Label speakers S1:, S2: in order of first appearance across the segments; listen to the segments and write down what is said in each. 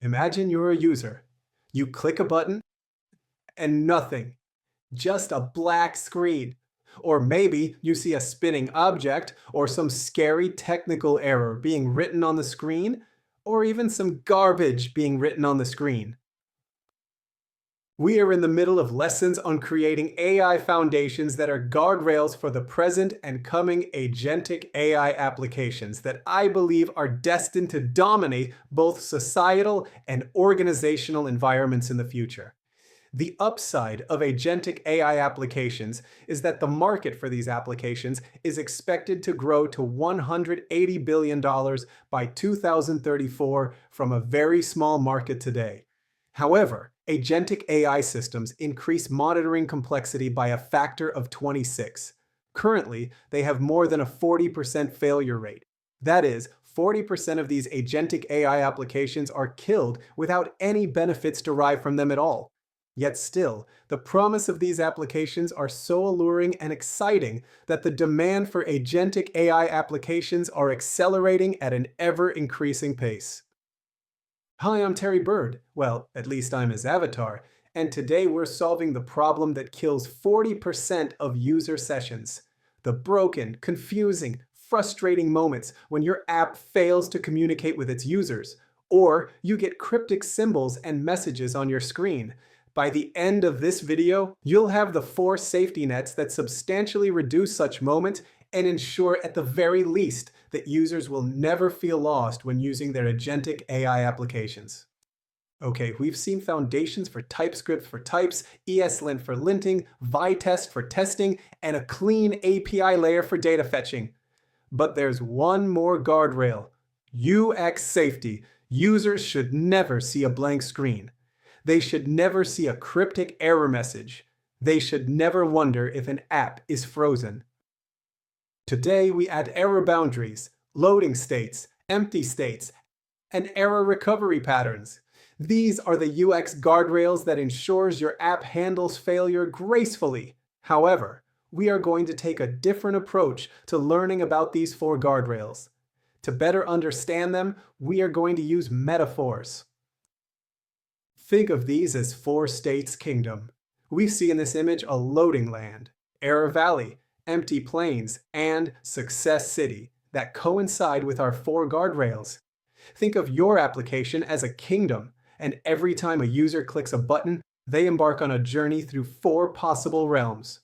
S1: Imagine you're a user. You click a button and nothing, just a black screen. Or maybe you see a spinning object or some scary technical error being written on the screen, or even some garbage being written on the screen. We are in the middle of lessons on creating AI foundations that are guardrails for the present and coming agentic AI applications that I believe are destined to dominate both societal and organizational environments in the future. The upside of agentic AI applications is that the market for these applications is expected to grow to $180 billion by 2034 from a very small market today. However, agentic AI systems increase monitoring complexity by a factor of 26. Currently, they have more than a 40% failure rate. That is, 40% of these agentic AI applications are killed without any benefits derived from them at all. Yet still, the promise of these applications are so alluring and exciting that the demand for agentic AI applications are accelerating at an ever-increasing pace. Hi, I'm Terry Bird. Well, at least I'm his avatar. And today we're solving the problem that kills 40% of user sessions. The broken, confusing, frustrating moments when your app fails to communicate with its users, or you get cryptic symbols and messages on your screen. By the end of this video, you'll have the 4 safety nets that substantially reduce such moments and ensure at the very least that users will never feel lost when using their agentic AI applications. Okay, we've seen foundations for TypeScript for types, ESLint for linting, Vitest for testing, and a clean API layer for data fetching. But there's one more guardrail: UX safety. Users should never see a blank screen. They should never see a cryptic error message. They should never wonder if an app is frozen. Today, we add error boundaries, loading states, empty states, and error recovery patterns. These are the UX guardrails that ensures your app handles failure gracefully. However, we are going to take a different approach to learning about these 4 guardrails. To better understand them, we are going to use metaphors. Think of these as 4 states' kingdom. We see in this image a loading land, error valley, empty plains, and success city that coincide with our 4 guardrails. Think of your application as a kingdom, and every time a user clicks a button, they embark on a journey through 4 possible realms.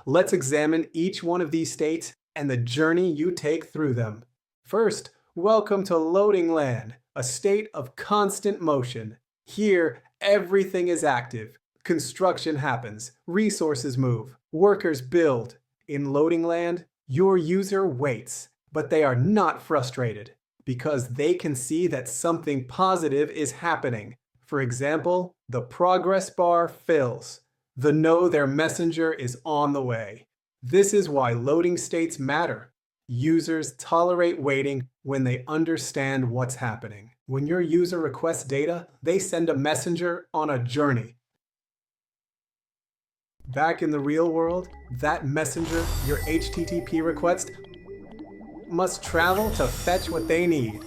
S1: Let's examine each one of these states and the journey you take through them. First, welcome to loading land, a state of constant motion. Here, everything is active. Construction happens, resources move, workers build. In loading land, your user waits, but they are not frustrated because they can see that something positive is happening. For example, the progress bar fills. They know their messenger is on the way. This is why loading states matter. Users tolerate waiting when they understand what's happening. When your user requests data, they send a messenger on a journey. Back in the real world, that messenger, your HTTP request, must travel to fetch what they need.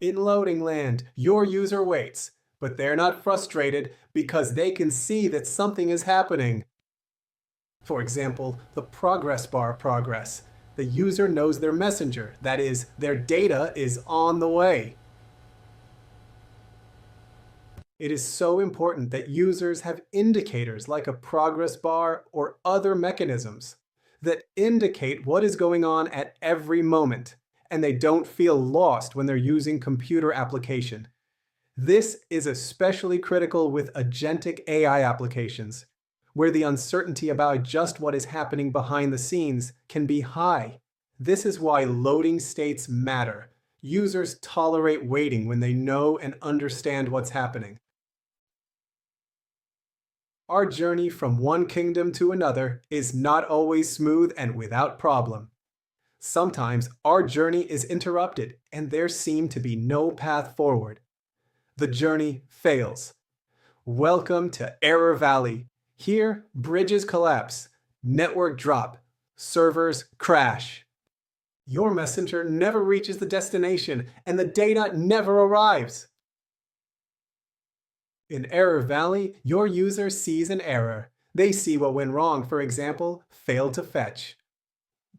S1: In loading land, your user waits, but they're not frustrated because they can see that something is happening. For example, the progress bar progress. The user knows their messenger, that is, their data is on the way. It is so important that users have indicators like a progress bar or other mechanisms that indicate what is going on at every moment, and they don't feel lost when they're using computer application. This is especially critical with agentic AI applications, where the uncertainty about just what is happening behind the scenes can be high. This is why loading states matter. Users tolerate waiting when they know and understand what's happening. Our journey from one kingdom to another is not always smooth and without problem. Sometimes our journey is interrupted and there seem to be no path forward. The journey fails. Welcome to Error Valley. Here, bridges collapse, network drop, servers crash. Your messenger never reaches the destination and the data never arrives. In Error Valley, your user sees an error. They see what went wrong, for example, failed to fetch.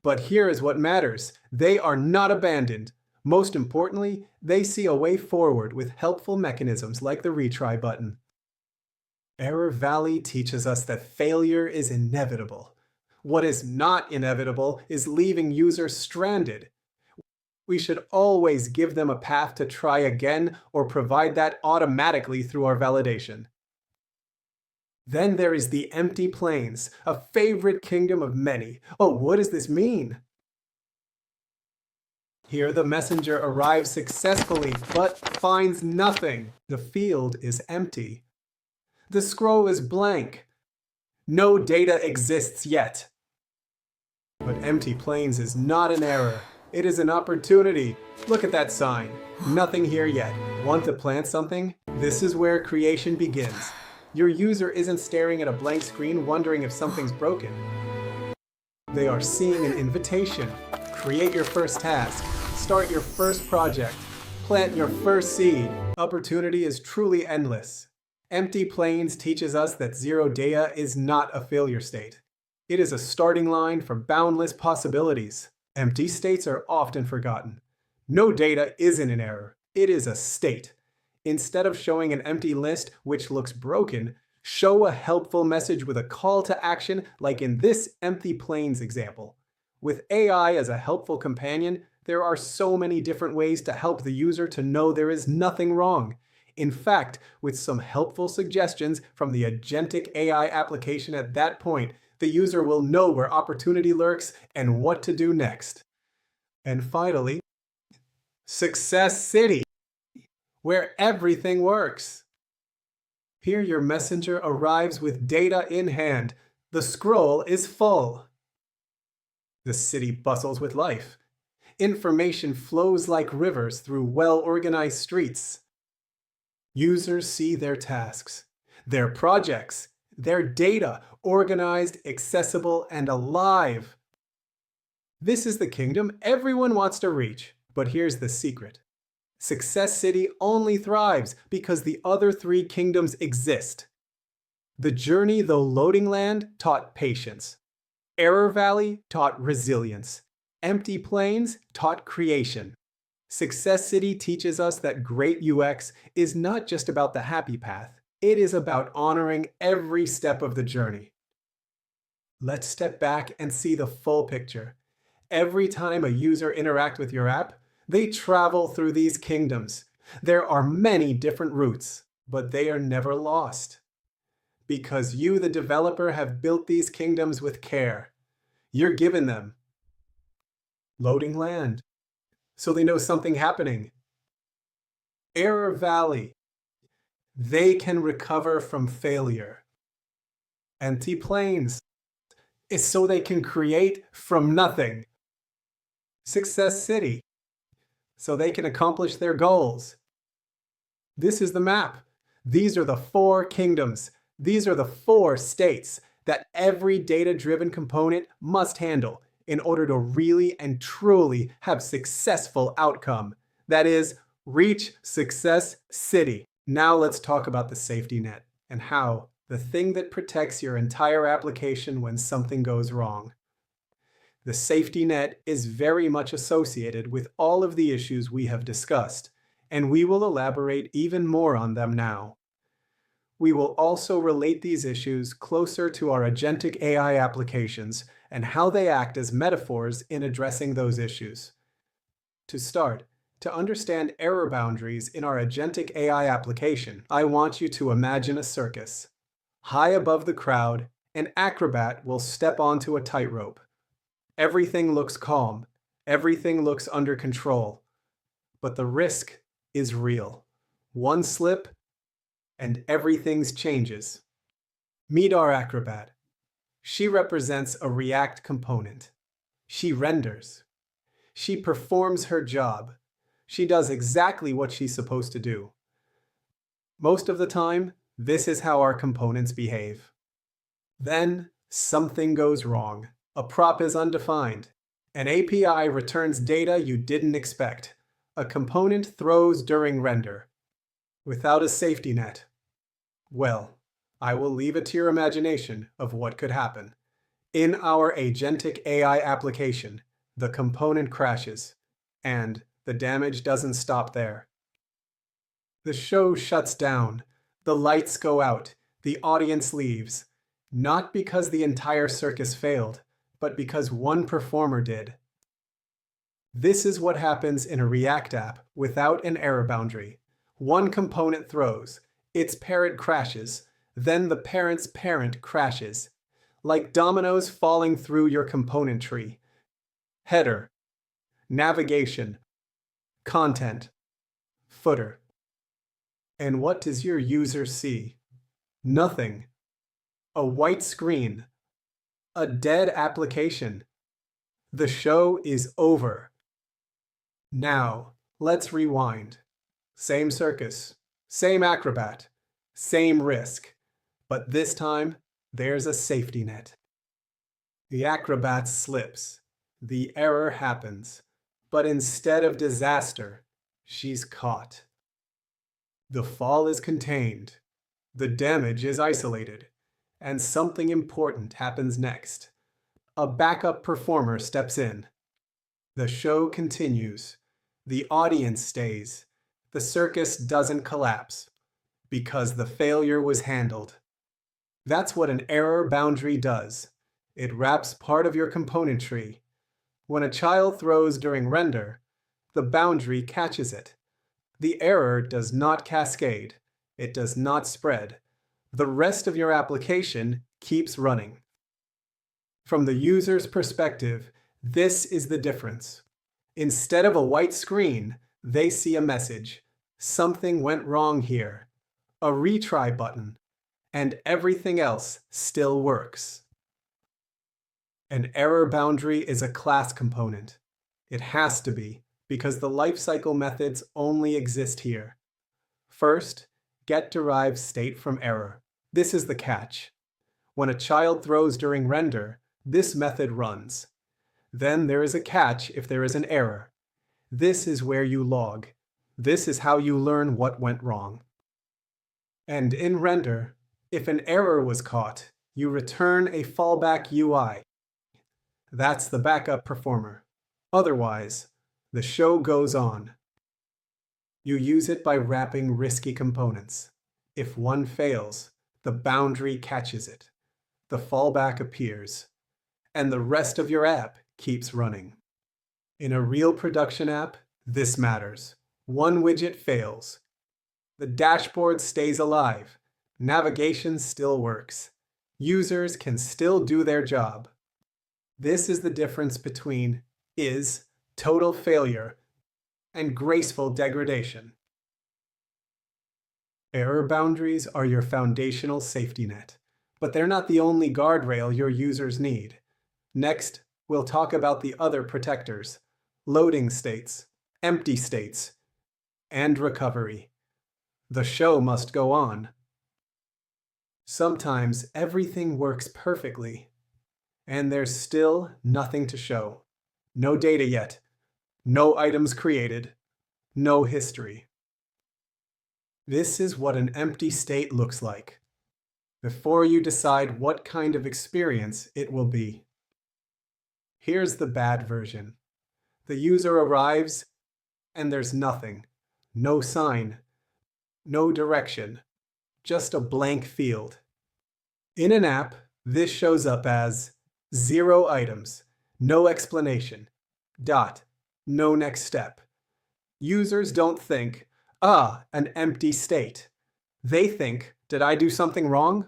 S1: But here is what matters. They are not abandoned. Most importantly, they see a way forward with helpful mechanisms like the retry button. Error Valley teaches us that failure is inevitable. What is not inevitable is leaving users stranded. We should always give them a path to try again or provide that automatically through our validation. Then there is the empty plains, a favorite kingdom of many. Oh, what does this mean? Here the messenger arrives successfully, but finds nothing. The field is empty. The scroll is blank. No data exists yet. But empty plains is not an error. It is an opportunity. Look at that sign. Nothing here yet. Want to plant something? This is where creation begins. Your user isn't staring at a blank screen wondering if something's broken. They are seeing an invitation. Create your first task. Start your first project. Plant your first seed. Opportunity is truly endless. Empty plains teaches us that zero data is not a failure state. It is a starting line for boundless possibilities. Empty states are often forgotten. No data isn't an error. It is a state. Instead of showing an empty list which looks broken, show a helpful message with a call to action like in this empty plains example. With AI as a helpful companion, there are so many different ways to help the user to know there is nothing wrong. In fact, with some helpful suggestions from the Agentic AI application at that point, the user will know where opportunity lurks and what to do next. And finally, Success City, where everything works. Here your messenger arrives with data in hand. The scroll is full. The city bustles with life. Information flows like rivers through well-organized streets. Users see their tasks, their projects, their data organized, accessible, and alive. This is the kingdom everyone wants to reach, but here's the secret. Success City only thrives because the other three kingdoms exist. The journey, though loading land, taught patience. Error Valley taught resilience. Empty plains taught creation. Success City teaches us that great UX is not just about the happy path. It is about honoring every step of the journey. Let's step back and see the full picture. Every time a user interacts with your app, they travel through these kingdoms. There are many different routes, but they are never lost. Because you, the developer, have built these kingdoms with care. You're given them loading land, so they know something happening. Error Valley, they can recover from failure. Empty plains is so they can create from nothing. Success City, so they can accomplish their goals. This is the map. These are the four kingdoms. These are the four states that every data-driven component must handle in order to really and truly have successful outcome. That is, reach Success City. Now let's talk about the safety net and how the thing that protects your entire application when something goes wrong. The safety net is very much associated with all of the issues we have discussed, and we will elaborate even more on them now. We will also relate these issues closer to our agentic AI applications and how they act as metaphors in addressing those issues. To start, to understand error boundaries in our agentic AI application, I want you to imagine a circus. High above the crowd, an acrobat will step onto a tightrope. Everything looks calm. Everything looks under control. But the risk is real. One slip, and everything changes. Meet our acrobat. She represents a React component. She renders. She performs her job. She does exactly what she's supposed to do. Most of the time, this is how our components behave. Then, something goes wrong. A prop is undefined. An API returns data you didn't expect. A component throws during render. Without a safety net, Well, I will leave it to your imagination of what could happen. In our Agentic AI application, the component crashes, and the damage doesn't stop there. The show shuts down, the lights go out, the audience leaves, not because the entire circus failed, but because one performer did. This is what happens in a React app without an error boundary. One component throws, its parent crashes, then the parent's parent crashes. Like dominoes falling through your component tree. Header, navigation, content, footer. And what does your user see? Nothing. A white screen. A dead application. The show is over. Now, let's rewind. Same circus, same acrobat, same risk. But this time, there's a safety net. The acrobat slips. The error happens. But instead of disaster, she's caught. The fall is contained. The damage is isolated. And something important happens next. A backup performer steps in. The show continues. The audience stays. The circus doesn't collapse. Because the failure was handled. That's what an error boundary does. It wraps part of your component tree. When a child throws during render, the boundary catches it. The error does not cascade. It does not spread. The rest of your application keeps running. From the user's perspective, this is the difference. Instead of a white screen, they see a message. Something went wrong here. A retry button. And everything else still works. An error boundary is a class component. It has to be, because the lifecycle methods only exist here. First, get derives state from error. This is the catch. When a child throws during render, this method runs. Then there is a catch if there is an error. This is where you log. This is how you learn what went wrong. And in render, if an error was caught, you return a fallback UI. That's the backup performer. Otherwise, the show goes on. You use it by wrapping risky components. If one fails, the boundary catches it. The fallback appears. And the rest of your app keeps running. In a real production app, this matters. One widget fails. The dashboard stays alive. Navigation still works. Users can still do their job. This is the difference between is total failure and graceful degradation. Error boundaries are your foundational safety net, but they're not the only guardrail your users need. Next, we'll talk about the other protectors: loading states, empty states, and recovery. The show must go on. Sometimes everything works perfectly, and there's still nothing to show. No data yet, no items created, no history. This is what an empty state looks like, before you decide what kind of experience it will be. Here's the bad version. The user arrives, and there's nothing. No sign, no direction, just a blank field. In an app, this shows up as 0 items, no explanation, no next step. Users don't think, an empty state. They think, did I do something wrong?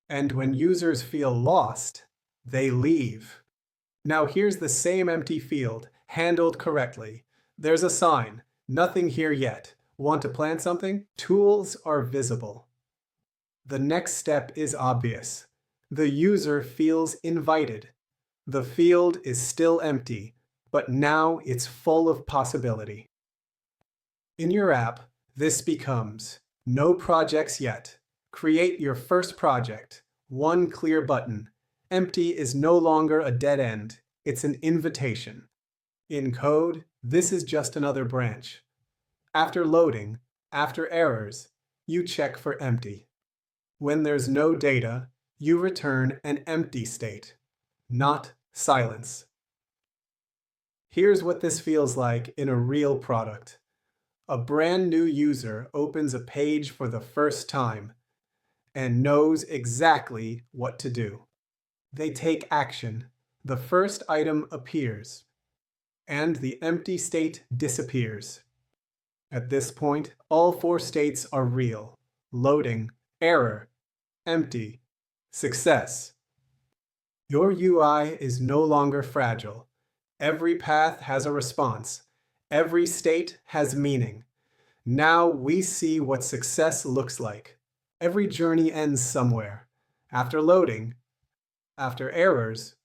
S1: And when users feel lost, they leave. Now here's the same empty field, handled correctly. There's a sign, nothing here yet. Want to plant something? Tools are visible. The next step is obvious. The user feels invited. The field is still empty, but now it's full of possibility. In your app, this becomes no projects yet. Create your first project. One clear button. Empty is no longer a dead end. It's an invitation. In code, this is just another branch. After loading, after errors, you check for empty. When there's no data, you return an empty state, not silence. Here's what this feels like in a real product. A brand new user opens a page for the first time and knows exactly what to do. They take action. The first item appears, and the empty state disappears. At this point, all four states are real: loading, error, empty, success. Your UI is no longer fragile. Every path has a response. Every state has meaning. Now we see what success looks like. Every journey ends somewhere. After loading, after errors,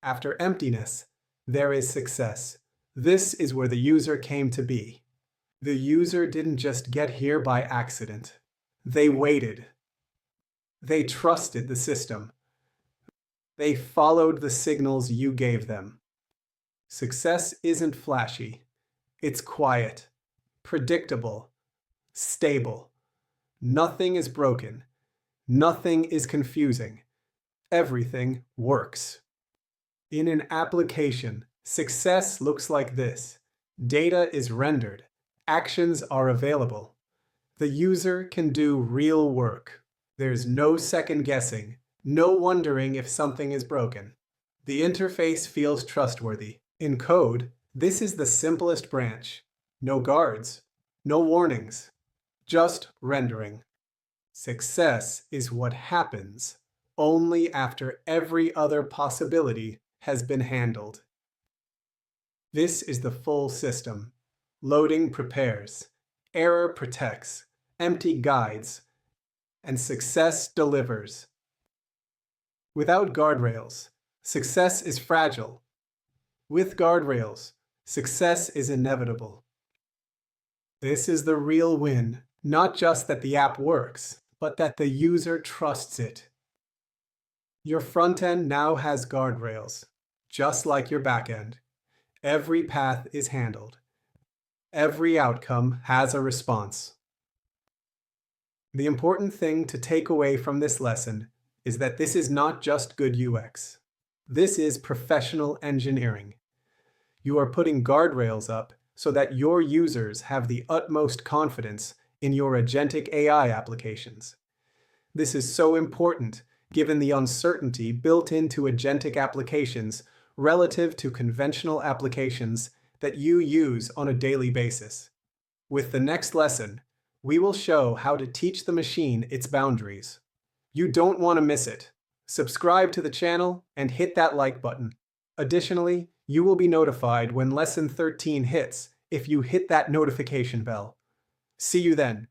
S1: after emptiness, there is success. This is where the user came to be. The user didn't just get here by accident. They waited. They trusted the system. They followed the signals you gave them. Success isn't flashy. It's quiet, predictable, stable. Nothing is broken. Nothing is confusing. Everything works. In an application, success looks like this. Data is rendered. Actions are available. The user can do real work. There's no second guessing, no wondering if something is broken. The interface feels trustworthy. In code, this is the simplest branch. No guards, no warnings, just rendering. Success is what happens only after every other possibility has been handled. This is the full system. Loading prepares, error protects, empty guides, and success delivers. Without guardrails, success is fragile. With guardrails, success is inevitable. This is the real win, not just that the app works, but that the user trusts it. Your frontend now has guardrails, just like your backend. Every path is handled. Every outcome has a response. The important thing to take away from this lesson is that this is not just good UX. This is professional engineering. You are putting guardrails up so that your users have the utmost confidence in your agentic AI applications. This is so important given the uncertainty built into agentic applications relative to conventional applications that you use on a daily basis. With the next lesson, we will show how to teach the machine its boundaries. You don't want to miss it. Subscribe to the channel and hit that like button. Additionally, you will be notified when Lesson 13 hits if you hit that notification bell. See you then.